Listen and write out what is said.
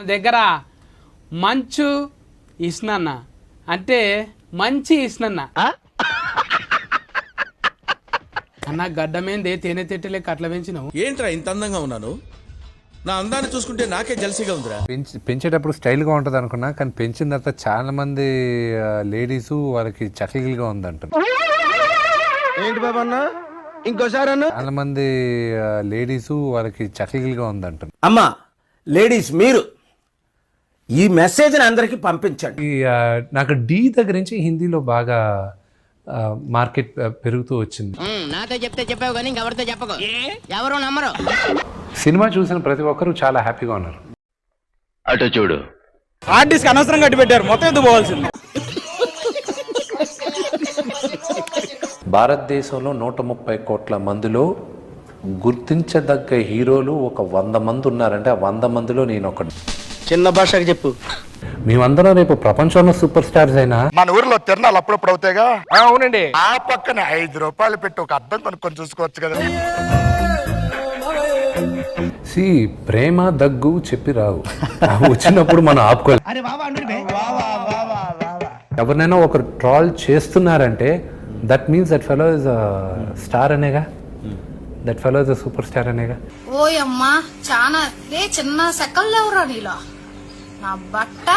దగ్గర మంచు ఇస్నన్న అంటే మంచి ఇస్నన్న అన్న గడ్డమేందే తేనె తిట్టలే కట్ల పెంచినావు. ఏంట్రా ఇంత అందంగా ఉన్నాను? నా అందాన్ని చూసుకుంటే నాకే జల్సీగా ఉందిరా. పెంచేటప్పుడు స్టైల్గా ఉంటుంది అనుకున్నా, కానీ పెంచిన తర్వాత చాలా మంది లేడీస్ వాళ్ళకి చక్కగా ఉందంటారు. ఏంటి బాబా అన్న ఇంకోసారి అన్న? చాలా మంది లేడీస్ వాళ్ళకి చక్కగా ఉందంటారు. అమ్మా లేడీస్ మీరు ఈ మెసేజ్ అందరికి పంపించండి. నాకు డి దగ్గర నుంచి హిందీలో బాగా మార్కెట్ పెరుగుతూ వచ్చింది. నాతో చెప్తే చెప్పావు కానీ ఎవరితో చెప్పకు, ఎవరు నమ్మరు. సినిమా చూసిన ప్రతి ఒక్కరు చాలా హ్యాపీగా ఉన్నారు. అటు చూడు, ఆర్టిస్ట్ అనవసరం కట్టి పెట్టారు, మొత్తం ఎందుకు పోవాల్సింది. భారతదేశంలో 130 కోట్ల మందిలో గుర్తించదగ్గ హీరోలు ఒక 100 మంది ఉన్నారంటే ఆ 100 మందిలో నేను ఒకడు. చిన్న భాషకు చెప్పు. మేమందరం రేపు ప్రపంచంలో సూపర్ స్టార్స్ అయినా మన ఊర్లో తిరణాలు అప్పుడప్పుడు అవుతాయిగా. అవునండి. ఆ పక్కన 5 రూపాయలు పెట్టి ఒక అద్దం కొనుక్కొని చూసుకోవచ్చు కదా. ప్రేమ దగ్గు చెప్పి రావు, వచ్చినప్పుడు మనం ఆపుకోవాలి. ఎవరినైనా ఒకరు ట్రాల్ చేస్తున్నారంటే that means that fellow is star అనేగా, that fellow is super star అనేగా. ఓయమ్మా చాలా చిన్న సెకండ్లు ఎవరా నీలో నా బట్ట